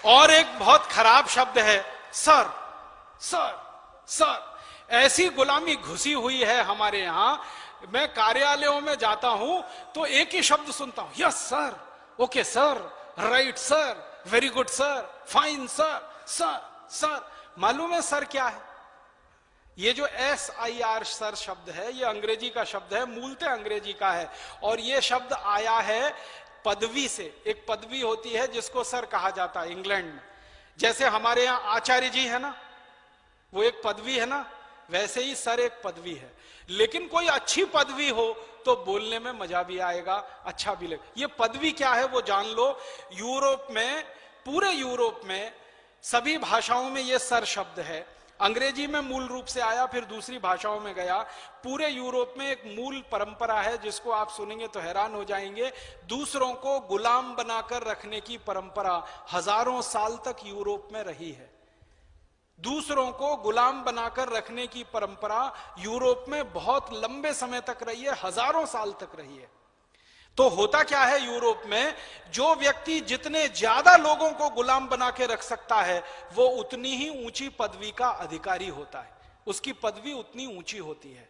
और एक बहुत खराब शब्द है सर। सर सर ऐसी गुलामी घुसी हुई है हमारे यहां। मैं कार्यालयों में जाता हूं तो एक ही शब्द सुनता हूं, yes sir, okay sir, right sir, very good sir, fine sir, sir sir. मालूम है सर क्या है? ये जो SIR सर शब्द है, ये अंग्रेजी का शब्द है, मूलतः अंग्रेजी का है। और ये शब्द आया है पदवी से। एक पदवी होती है जिसको सर कहा जाता है इंग्लैंड में। जैसे हमारे यहां आचार्य जी है ना, वो एक पदवी है ना, वैसे ही सर एक पदवी है। लेकिन कोई अच्छी पदवी हो तो बोलने में मजा भी आएगा, अच्छा भी लगे। ये पदवी क्या है वो जान लो। यूरोप में, पूरे यूरोप में सभी भाषाओं में ये सर शब्द है। अंग्रेजी में मूल रूप से आया, फिर दूसरी भाषाओं में गया। पूरे यूरोप में एक मूल परंपरा है जिसको आप सुनेंगे तो हैरान हो जाएंगे। दूसरों को गुलाम बनाकर रखने की परंपरा हजारों साल तक यूरोप में रही है। दूसरों को गुलाम बनाकर रखने की परंपरा यूरोप में बहुत लंबे समय तक रही है, हजारों साल तक रही है। तो होता क्या है यूरोप में, जो व्यक्ति जितने ज्यादा लोगों को गुलाम बना के रख सकता है वो उतनी ही ऊंची पदवी का अधिकारी होता है, उसकी पदवी उतनी ऊंची होती है।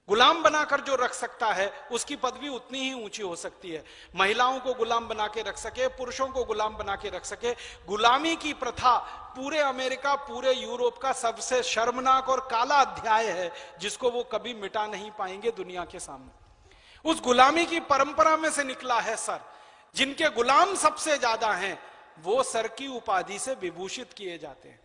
गुलाम बनाकर जो रख सकता है उसकी पदवी उतनी ही ऊंची हो सकती है। महिलाओं को गुलाम बना के रख सके, पुरुषों को गुलाम बना के रख सके। गुलामी की प्रथा पूरे अमेरिका, पूरे यूरोप का सबसे शर्मनाक और काला अध्याय है जिसको वो कभी मिटा नहीं पाएंगे दुनिया के सामने। उस गुलामी की परंपरा में से निकला है सर। जिनके गुलाम सबसे ज्यादा हैं वो सर की उपाधि से विभूषित किए जाते हैं।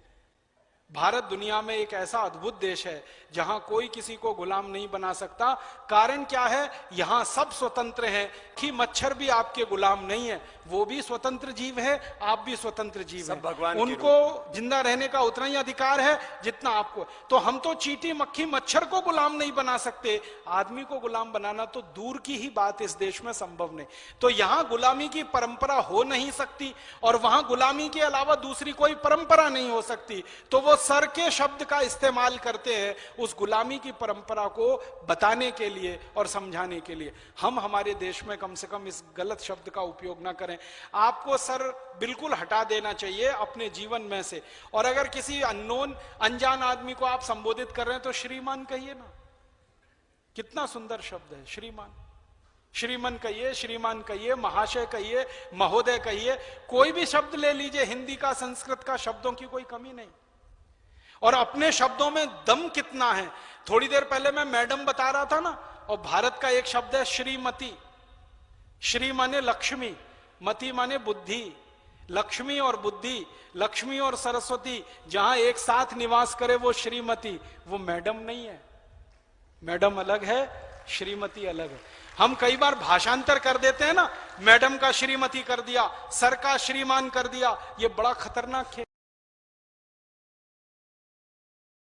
भारत दुनिया में एक ऐसा अद्भुत देश है जहां कोई किसी को गुलाम नहीं बना सकता। कारण क्या है? यहां सब स्वतंत्र हैं कि मच्छर भी आपके गुलाम नहीं है, वो भी स्वतंत्र जीव है, आप भी स्वतंत्र जीव हैं। उनको जिंदा रहने का उतना ही अधिकार है जितना आपको। तो हम तो चींटी, मक्खी, मच्छर को गुलाम नहीं बना सकते, आदमी को गुलाम बनाना तो दूर की ही बात इस देश में संभव नहीं। तो यहां गुलामी की परंपरा हो नहीं सकती और वहां गुलामी के अलावा दूसरी कोई परंपरा नहीं हो सकती। तो वो सर के शब्द का इस्तेमाल करते हैं उस गुलामी की परंपरा को बताने के लिए और समझाने के लिए। हम हमारे देश में कम से कम इस गलत शब्द का उपयोग ना करें। आपको सर बिल्कुल हटा देना चाहिए अपने जीवन में से। और अगर किसी अननोन, अनजान आदमी को आप संबोधित कर रहे हैं तो श्रीमान कहिए ना, कितना सुंदर शब्द है श्रीमान। श्रीमान कहिए, श्रीमान कहिए, महाशय कहिए, महोदय कहिए, कोई भी शब्द ले लीजिए, हिंदी का, संस्कृत का, शब्दों की कोई कमी नहीं। और अपने शब्दों में दम कितना है। थोड़ी देर पहले मैं मैडम बता रहा था ना, और भारत का एक शब्द है श्रीमती। श्री माने लक्ष्मी, मति माने बुद्धि। लक्ष्मी और बुद्धि, लक्ष्मी और सरस्वती जहां एक साथ निवास करे वो श्रीमती, वो मैडम नहीं है। मैडम अलग है, श्रीमती अलग है। हम कई बार भाषांतर कर देते हैं ना, मैडम का श्रीमती कर दिया, सर का श्रीमान कर दिया, ये बड़ा खतरनाक है।